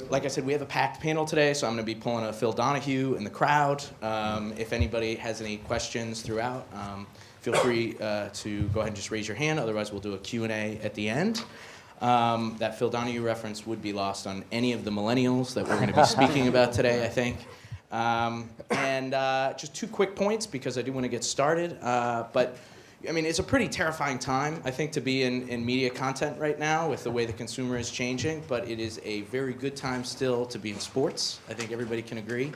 Like I said, we have a packed panel today, so I'm going to be pulling a Phil Donahue in the crowd. If anybody has any questions throughout, feel free to go ahead and just raise your hand. Otherwise, we'll do a Q&A at the end. That Phil Donahue reference would be lost on any of the millennials that we're going to be speaking about today, I think. Just 2 quick points, because I do want to get started. But I mean, it's a pretty terrifying time, I think, to be in media content right now with the way the consumer is changing, but it is a very good time still to be in sports. I think everybody can agree.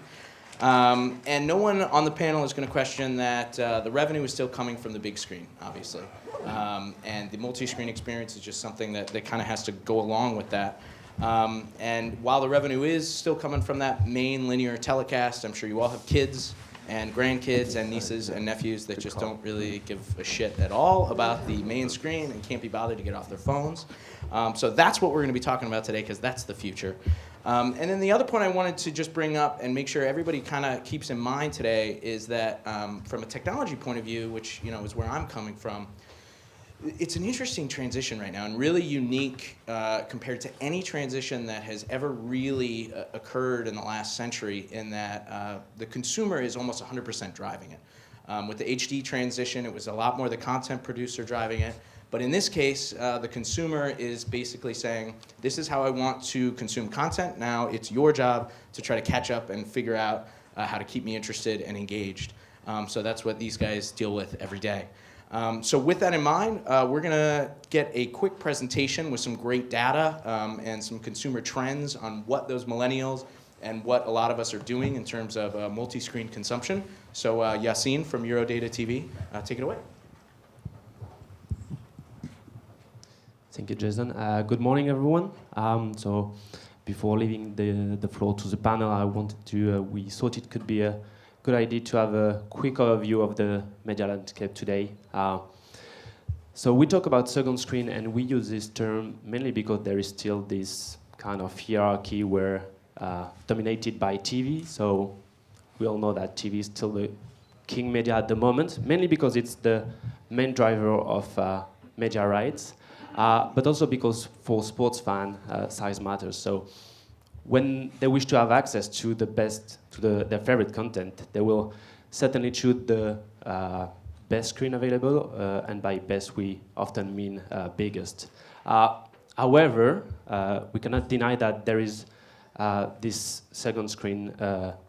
And no one on the panel is going to question that the revenue is still coming from the big screen, obviously. And the multi-screen experience is just something that kind of has to go along with that. And while the revenue is still coming from that main linear telecast, I'm sure you all have kids and grandkids and nieces and nephews that just don't really give a shit at all about the main screen and can't be bothered to get off their phones. So that's what we're going to be talking about today, because that's the future. And then the other point I wanted to just bring up and make sure everybody kind of keeps in mind today is that from a technology point of view, which is where I'm coming from, it's an interesting transition right now and really unique compared to any transition that has ever really occurred in the last century, in that the consumer is almost 100% driving it. With the HD transition, it was a lot more the content producer driving it. But in this case, the consumer is basically saying, this is how I want to consume content. Now it's your job to try to catch up and figure out how to keep me interested and engaged. So that's what these guys deal with every day. So with that in mind, we're going to get a quick presentation with some great data and some consumer trends on what those millennials and what a lot of us are doing in terms of multi-screen consumption. So Yassine from Eurodata TV, take it away. Thank you, Jason. Good morning, everyone. So before leaving the floor to the panel, we thought it could be a good idea to have a quick overview of the media landscape today. So we talk about second screen, and we use this term mainly because there is still this kind of hierarchy where dominated by TV. So we all know that TV is still the king media at the moment, mainly because it's the main driver of media rights, but also because for sports fans, size matters. So when they wish to have access to the best, to their favorite content, they will certainly choose the best screen available, and by best we often mean biggest. However, we cannot deny that there is this second screen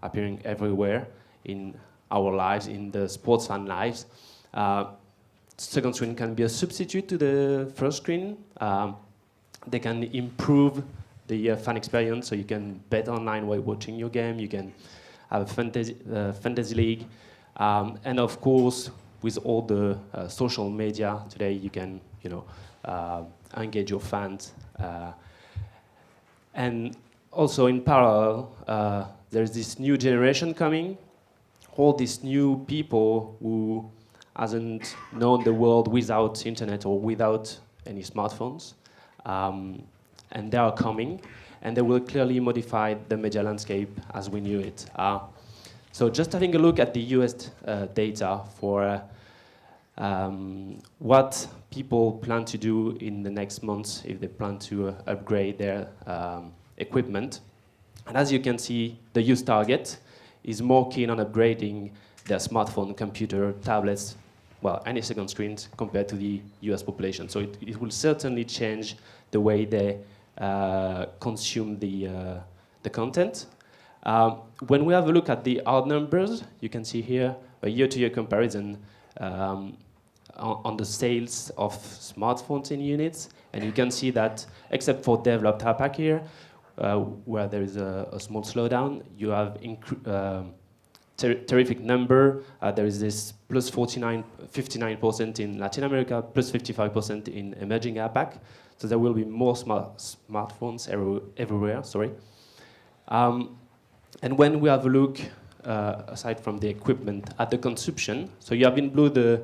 appearing everywhere in our lives, in the sports fan lives. Second screen can be a substitute to the first screen. They can improve the fan experience, so you can bet online while watching your game. You can have a fantasy league, and of course, with all the social media today, you can engage your fans. And also in parallel, there's this new generation coming. All these new people who hasn't known the world without internet or without any smartphones. And they are coming, and they will clearly modify the media landscape as we knew it. So just having a look at the US data for what people plan to do in the next months if they plan to upgrade their equipment. And as you can see, the youth target is more keen on upgrading their smartphone, computer, tablets, well, any second screens compared to the US population. So it will certainly change the way they consume the content. When we have a look at the hard numbers, you can see here a year-to-year comparison on the sales of smartphones in units, and you can see that except for developed APAC here, where there is a small slowdown, you have terrific number. There is this plus 59% in Latin America, plus 55% in emerging APAC. So there will be more smartphones everywhere. Sorry. And when we have a look, aside from the equipment, at the consumption, so you have in blue the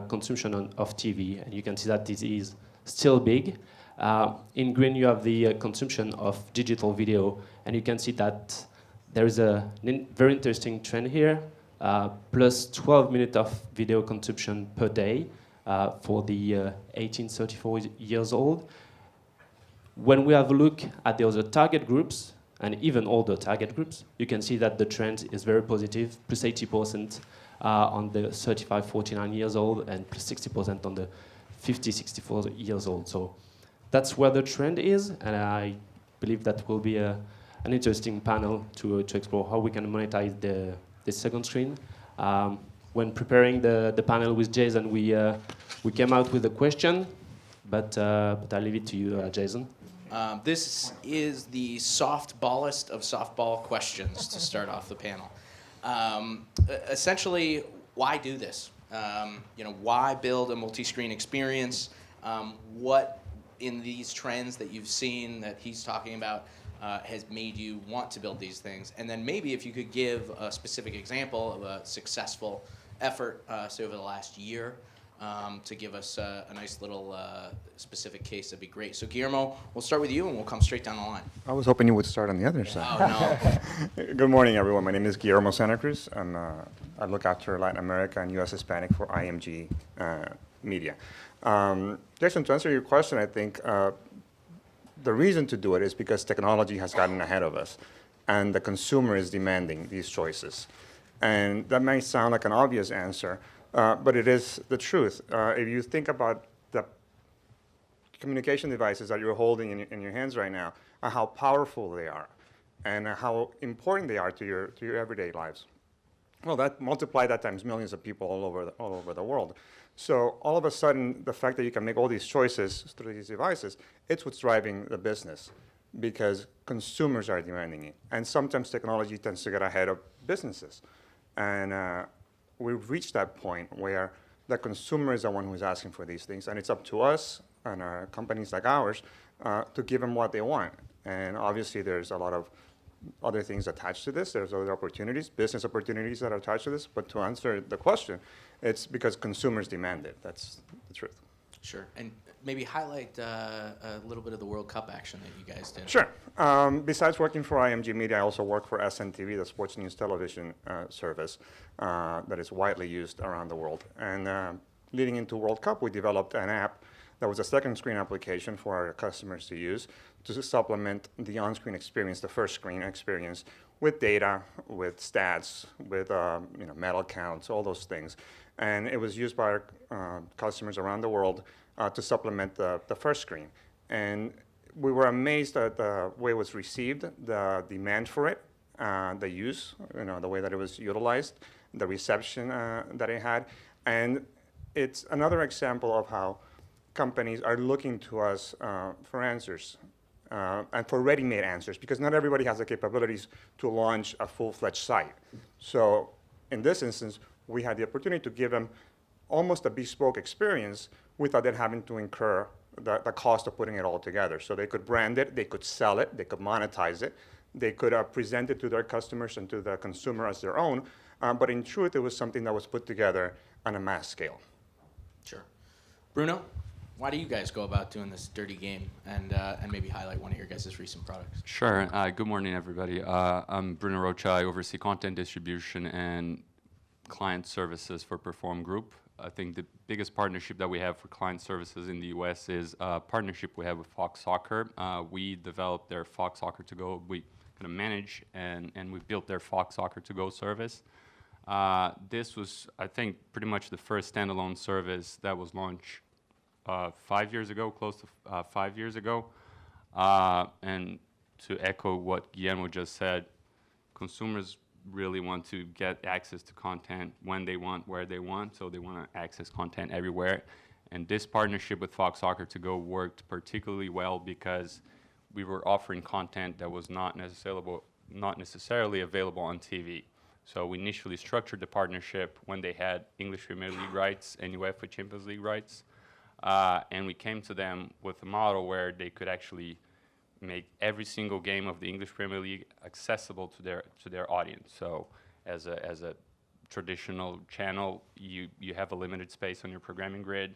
consumption of TV, and you can see that this is still big. In green, you have the consumption of digital video, and you can see that there is a very interesting trend here. plus 12 minutes of video consumption per day for the 18-34 years old. When we have a look at the other target groups, and even older target groups, you can see that the trend is very positive, plus 80% on the 35-49 years old, and plus 60% on the 50-64 years old. So that's where the trend is, and I believe that will be an interesting panel to explore how we can monetize the second screen. When preparing the panel with Jason, we came out with a question, but I'll leave it to you, Jason. This is the softballest of softball questions to start off the panel. Essentially, why do this? Why build a multi-screen experience? What in these trends that you've seen that he's talking about has made you want to build these things? And then maybe if you could give a specific example of a successful effort, say over the last year, to give us a nice little specific case, that'd be great. So Guillermo, we'll start with you and we'll come straight down the line. I was hoping you would start on the other side. Oh, no. Good morning, everyone. My name is Guillermo Santa Cruz, and I look after Latin America and U.S. Hispanic for IMG Media. Jason, to answer your question, I think the reason to do it is because technology has gotten ahead of us, and the consumer is demanding these choices. And that may sound like an obvious answer, but it is the truth. If you think about the communication devices that you're holding in your hands right now, and how powerful they are, and how important they are to your everyday lives, well, multiply that times millions of people all over the world. So all of a sudden, the fact that you can make all these choices through these devices, it's what's driving the business, because consumers are demanding it. And sometimes technology tends to get ahead of businesses. And we've reached that point where the consumer is the one who's asking for these things, and it's up to us and companies like ours to give them what they want. And obviously, there's a lot of other things attached to this. There's other opportunities, business opportunities that are attached to this. But to answer the question, it's because consumers demand it. That's the truth. Sure. And maybe highlight a little bit of the World Cup action that you guys did. Sure. Besides working for IMG Media, I also work for SNTV, the sports news television service that is widely used around the world. And leading into World Cup, we developed an app that was a second screen application for our customers to use to supplement the on-screen experience, the first screen experience, with data, with stats, with medal counts, all those things. And it was used by our customers around the world to supplement the first screen. And we were amazed at the way it was received, the demand for it, the use, the way that it was utilized, the reception that it had. And it's another example of how companies are looking to us for answers and for ready-made answers, because not everybody has the capabilities to launch a full-fledged site. So in this instance, we had the opportunity to give them almost a bespoke experience without them having to incur the cost of putting it all together. So they could brand it, they could sell it, they could monetize it, they could present it to their customers and to the consumer as their own, but in truth, it was something that was put together on a mass scale. Sure. Bruno, why do you guys go about doing this dirty game, and maybe highlight one of your guys' recent products? Sure. Good morning, everybody. I'm Bruno Rocha. I oversee content distribution and client services for Perform Group. I think the biggest partnership that we have for client services in the US is a partnership we have with Fox Soccer. We developed their Fox Soccer to Go. We kind of manage and we built their Fox Soccer to Go service. This was, I think, pretty much the first standalone service that was launched 5 years ago, close to 5 years ago. And to echo what Guillermo just said, consumers really want to get access to content when they want, where they want, so they want to access content everywhere. And this partnership with Fox Soccer to Go worked particularly well because we were offering content that was not necessarily available on TV. So we initially structured the partnership when they had English Premier League rights and UEFA Champions League rights. And we came to them with a model where they could actually make every single game of the English Premier League accessible to their audience. So as a traditional channel, you have a limited space on your programming grid.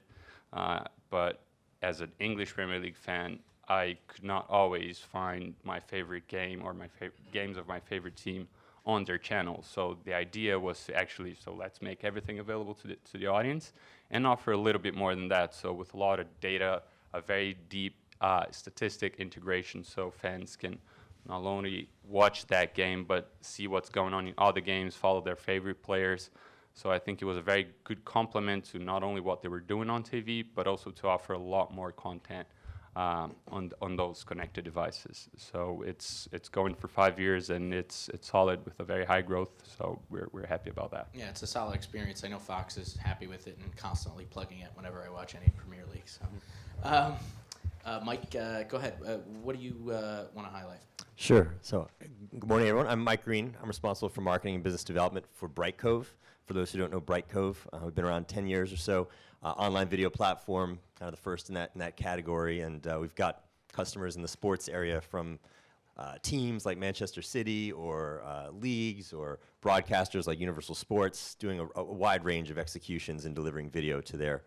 But as an English Premier League fan, I could not always find my favorite game or games of my favorite team on their channel. So the idea was to actually, so let's make everything available to the audience and offer a little bit more than that. So with a lot of data, a very deep statistic integration, so fans can not only watch that game, but see what's going on in other games, follow their favorite players. So I think it was a very good complement to not only what they were doing on TV, but also to offer a lot more content on those connected devices. So it's going for 5 years, and it's solid with a very high growth. So we're happy about that. Yeah, it's a solid experience. I know Fox is happy with it and constantly plugging it whenever I watch any Premier League. So, Mike, go ahead. What do you want to highlight? Sure. So, good morning, everyone. I'm Mike Green. I'm responsible for marketing and business development for Brightcove. For those who don't know Brightcove, we've been around 10 years or so. Online video platform, kind of the first in that category, and we've got customers in the sports area from teams like Manchester City or leagues or broadcasters like Universal Sports, doing a wide range of executions and delivering video to their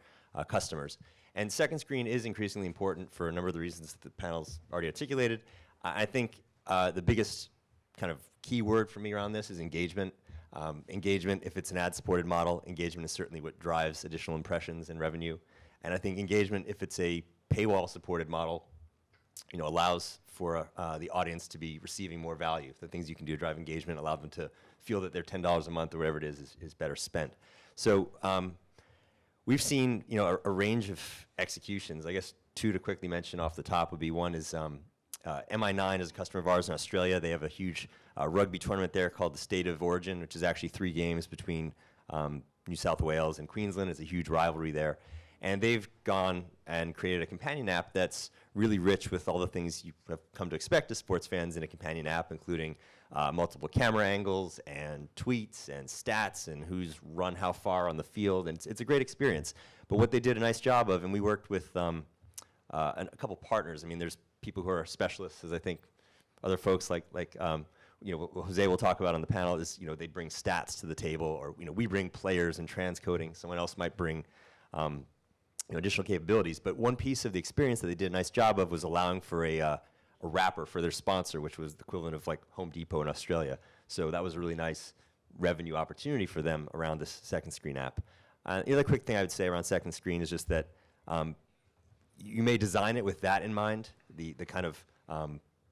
customers. And second screen is increasingly important for a number of the reasons that the panel's already articulated. I think the biggest kind of key word for me around this is engagement. Engagement, if it's an ad-supported model, engagement is certainly what drives additional impressions and revenue. And I think engagement, if it's a paywall-supported model, allows for the audience to be receiving more value. The things you can do to drive engagement allow them to feel that their $10 a month or whatever it is better spent. So we've seen a range of executions. I guess two to quickly mention off the top would be one is MI9 is a customer of ours in Australia. They have a huge rugby tournament there called the State of Origin, which is actually 3 games between New South Wales and Queensland. It's a huge rivalry there. And they've gone and created a companion app that's really rich with all the things you have come to expect as sports fans in a companion app, including multiple camera angles and tweets and stats and who's run how far on the field. And it's a great experience. But what they did a nice job of, and we worked with a couple partners. I mean, there's people who are specialists, as I think other folks like what Jose will talk about on the panel is, they bring stats to the table, or we bring players and transcoding. Someone else might bring additional capabilities. But one piece of the experience that they did a nice job of was allowing for a wrapper for their sponsor, which was the equivalent of like Home Depot in Australia. So that was a really nice revenue opportunity for them around this second screen app. The other quick thing I would say around second screen is just that you may design it with that in mind, the kind of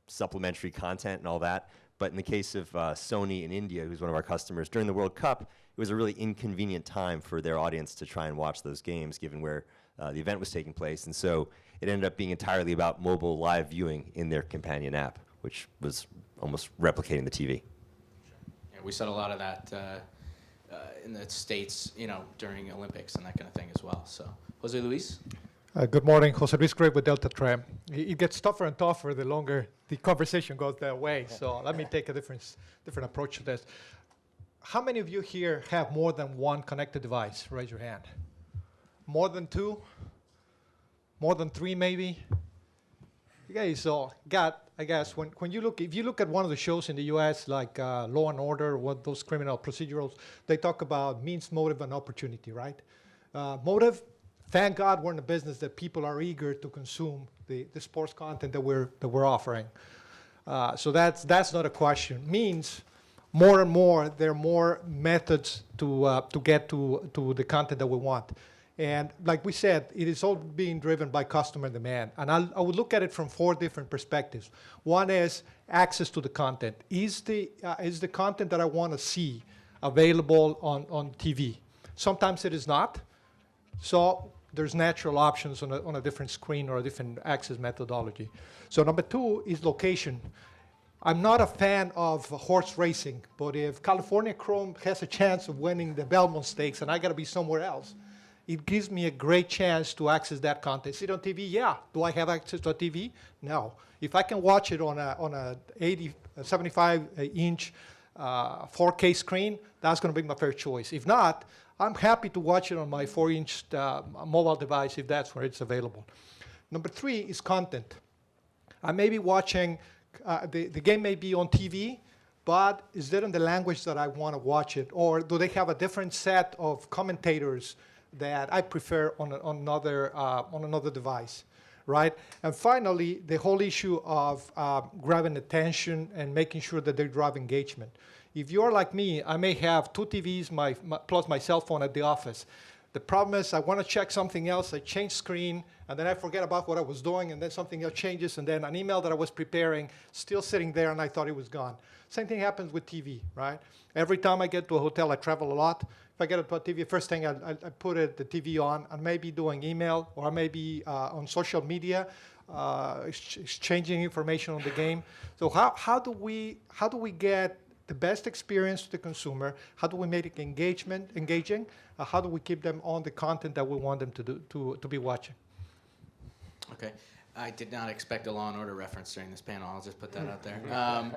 supplementary content and all that. But in the case of Sony in India, who's one of our customers, during the World Cup, it was a really inconvenient time for their audience to try and watch those games, given where the event was taking place. And so it ended up being entirely about mobile live viewing in their companion app, which was almost replicating the TV. Yeah, we saw a lot of that in the States, during Olympics and that kind of thing as well. So, Jose Luis? Good morning, Jose Luis Gray with Delta Tram. It gets tougher and tougher the longer the conversation goes that way. So let me take a different approach to this. How many of you here have more than one connected device? Raise your hand. More than 2? More than 3 maybe? Okay, so I guess when you look, if you look at one of the shows in the US like Law and Order, what those criminal procedurals, they talk about means, motive, and opportunity, right? Motive. Thank God we're in a business that people are eager to consume the sports content that we're offering. So that's not a question. Means more and more there are more methods to get to the content that we want. And like we said, it is all being driven by customer demand. And I would look at it from 4 different perspectives. One is access to the content. Is the content that I want to see available on TV? Sometimes it is not. So there's natural options on a different screen or a different access methodology. So number 2 is location. I'm not a fan of horse racing, but if California Chrome has a chance of winning the Belmont Stakes and I got to be somewhere else, it gives me a great chance to access that content. Is it on TV? Yeah. Do I have access to a TV? No. If I can watch it on a 75-inch 4K screen, that's going to be my first choice. If not, I'm happy to watch it on my 4-inch mobile device if that's where it's available. Number 3 is content. I may be watching, the game may be on TV, but is it in the language that I want to watch it? Or do they have a different set of commentators that I prefer on another device, right? And finally, the whole issue of grabbing attention and making sure that they drive engagement. If you're like me, I may have 2 TVs plus my cell phone at the office. The problem is I want to check something else, I change screen, and then I forget about what I was doing, and then something else changes, and then an email that I was preparing, still sitting there, and I thought it was gone. Same thing happens with TV, right? Every time I get to a hotel, I travel a lot. If I get to a TV, first thing I put the TV on. I may be doing email, or I may be on social media, exchanging information on the game. So how do we get the best experience to the consumer? How do we make it engaging? How do we keep them on the content that we want them to be watching? Okay. I did not expect a Law and Order reference during this panel. I'll just put that out there.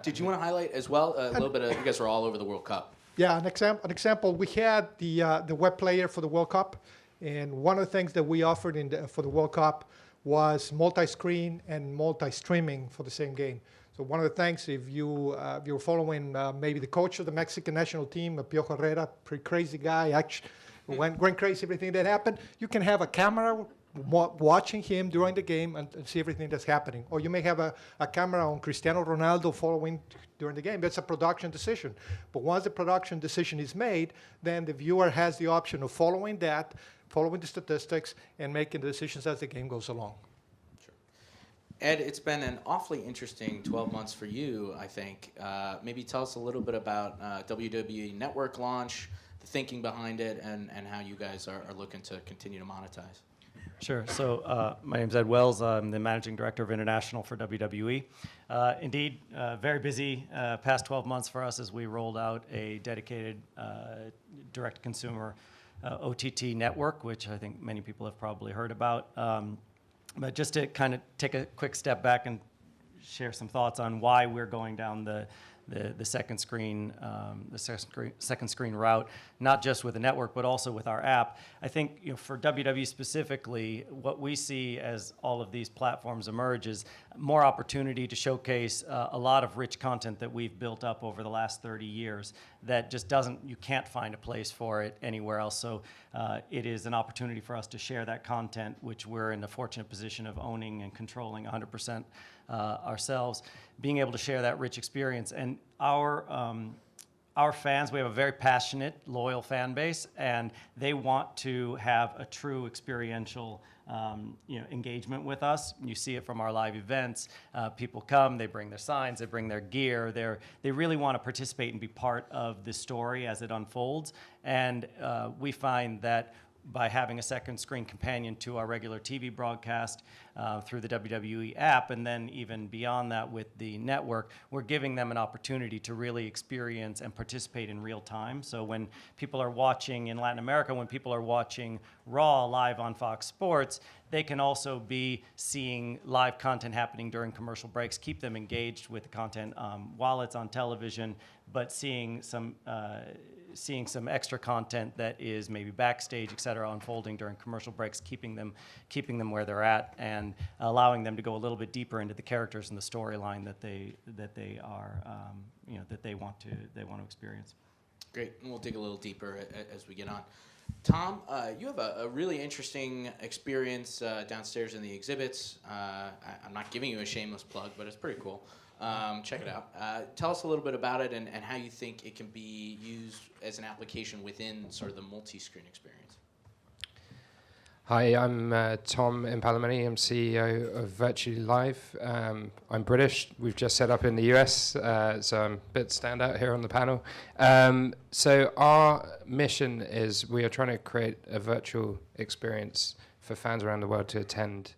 Did you want to highlight as well a little bit of, you guys were all over the World Cup. Yeah, an example, we had the web player for the World Cup, and one of the things that we offered for the World Cup was multi-screen and multi-streaming for the same game. So one of the things, if you're following maybe the coach of the Mexican national team, Piojo Herrera, pretty crazy guy, actually went crazy, everything that happened, you can have a camera watching him during the game and see everything that's happening. Or you may have a camera on Cristiano Ronaldo following during the game. That's a production decision. But once the production decision is made, then the viewer has the option of following the statistics, and making the decisions as the game goes along. Sure. Ed, it's been an awfully interesting 12 months for you, I think. Maybe tell us a little bit about WWE Network launch, the thinking behind it, and how you guys are looking to continue to monetize. Sure. So my name's Ed Wells. I'm the Managing Director of International for WWE. Indeed, very busy past 12 months for us as we rolled out a dedicated direct-to-consumer OTT network, which I think many people have probably heard about. But just to kind of take a quick step back and share some thoughts on why we're going down the second screen route, not just with the network, but also with our app. I think for WWE specifically, what we see as all of these platforms emerge is more opportunity to showcase a lot of rich content that we've built up over the last 30 years that just you can't find a place for it anywhere else. So it is an opportunity for us to share that content, which we're in the fortunate position of owning and controlling 100% ourselves, being able to share that rich experience. And our fans, we have a very passionate, loyal fan base, and they want to have a true experiential engagement with us. You see it from our live events. People come, they bring their signs, they bring their gear. They really want to participate and be part of the story as it unfolds. And we find that by having a second screen companion to our regular TV broadcast through the WWE app, and then even beyond that with the network, we're giving them an opportunity to really experience and participate in real time. So when people are watching in Latin America, when people are watching Raw live on Fox Sports, they can also be seeing live content happening during commercial breaks, keep them engaged with the content while it's on television, but seeing some extra content that is maybe backstage, et cetera, unfolding during commercial breaks, keeping them where they're at, and allowing them to go a little bit deeper into the characters and the storyline that they want to experience. Great, and we'll dig a little deeper as we get on. Tom, you have a really interesting experience downstairs in the exhibits. I'm not giving you a shameless plug, but it's pretty cool. Check it out. Tell us a little bit about it and how you think it can be used as an application within sort of the multi-screen experience. Hi, I'm Tom Impalamani. I'm CEO of Virtually Live. I'm British. We've just set up in the US, so I'm a bit standout here on the panel. So our mission is we are trying to create a virtual experience for fans around the world to attend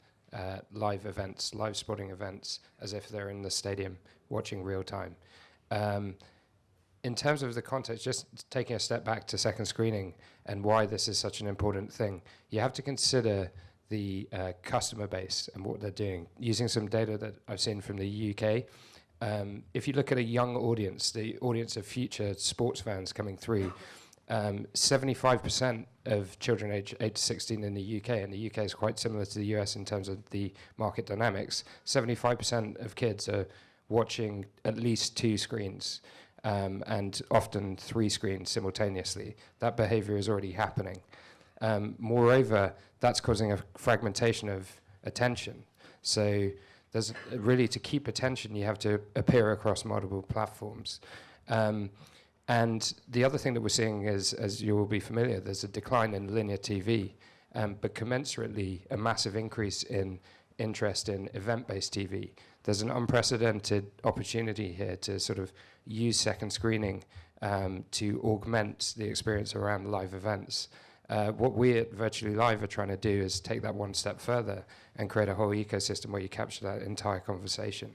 live events, live sporting events, as if they're in the stadium watching real time. In terms of the context, just taking a step back to second screening and why this is such an important thing, you have to consider the customer base and what they're doing. Using some data that I've seen from the UK, if you look at a young audience, the audience of future sports fans coming through, 75% of children aged 8 to 16 in the UK, and the UK is quite similar to the US in terms of the market dynamics, 75% of kids are watching at least 2 screens. And often 3 screens simultaneously. That behavior is already happening. Moreover, that's causing a fragmentation of attention. So there's really, to keep attention, you have to appear across multiple platforms. And the other thing that we're seeing is, as you will be familiar, there's a decline in linear TV, but commensurately a massive increase in interest in event-based TV. There's an unprecedented opportunity here to sort of use second screening to augment the experience around live events. What we at Virtually Live are trying to do is take that one step further and create a whole ecosystem where you capture that entire conversation.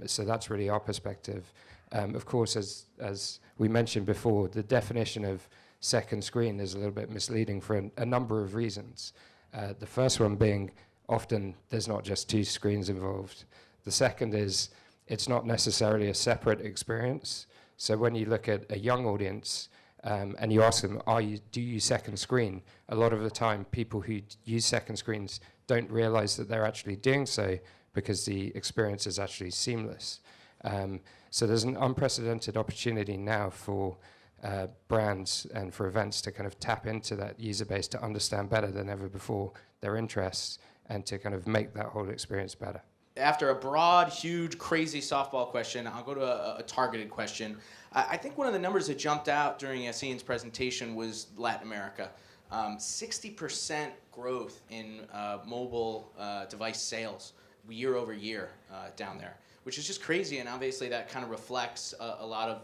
So that's really our perspective. Of course, as we mentioned before, the definition of second screen is a little bit misleading for a number of reasons. The first one being often there's not just two screens involved. The second is it's not necessarily a separate experience. So when you look at a young audience and you ask them, do you second screen? A lot of the time, people who use second screens don't realize that they're actually doing so because the experience is actually seamless. So there's an unprecedented opportunity now for brands and for events to kind of tap into that user base to understand better than ever before their interests and to kind of make that whole experience better. After a broad, huge, crazy softball question, I'll go to a targeted question. I think one of the numbers that jumped out during Yassine's presentation was Latin America. 60% growth in mobile device sales year over year down there, which is just crazy, and obviously that kind of reflects a lot of,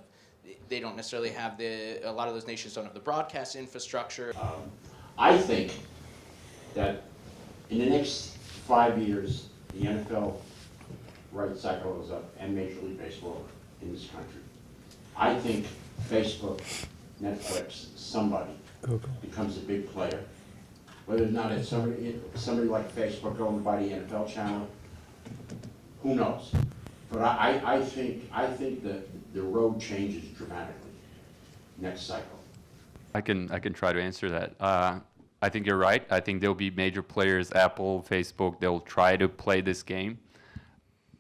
they don't necessarily have a lot of those nations don't have the broadcast infrastructure. I think that in the next 5 years, the NFL rights cycle goes up and Major League Baseball in this country. I think Facebook, Netflix, somebody becomes a big player. Whether or not it's somebody like Facebook going to buy the NFL channel, who knows? But I think that the road changes dramatically next cycle. I can try to answer that. I think you're right. I think there'll be major players, Apple, Facebook, they'll try to play this game.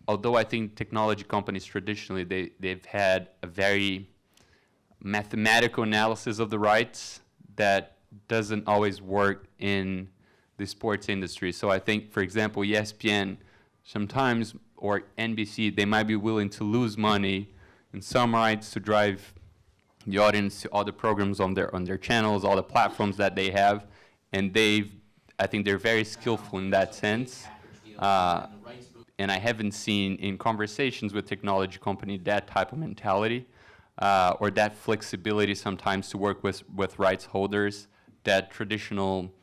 Although I think technology companies traditionally, they've had a very mathematical analysis of the rights that doesn't always work in the sports industry. So I think, for example, ESPN sometimes, or NBC, they might be willing to lose money in some rights to drive the audience to all the programs on their channels, all the platforms that they have. And I think they're very skillful in that sense. And I haven't seen in conversations with technology company that type of mentality or that flexibility sometimes to work with rights holders that traditional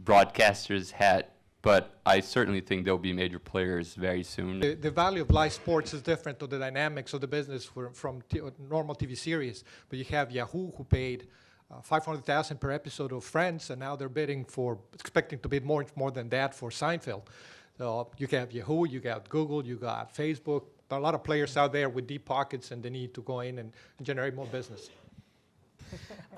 broadcasters had. But I certainly think there'll be major players very soon. The value of live sports is different to the dynamics of the business from normal TV series. But you have Yahoo, who paid $500,000 per episode of Friends, and now they're expecting to bid more than that for Seinfeld. So you have Yahoo, you got Google, you got Facebook. There are a lot of players out there with deep pockets, and they need to go in and generate more business.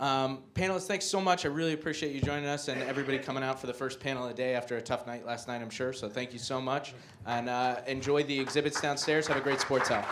Panelists, thanks so much. I really appreciate you joining us and everybody coming out for the first panel of the day after a tough night last night, I'm sure. So thank you so much. And enjoy the exhibits downstairs. Have a great sports hour.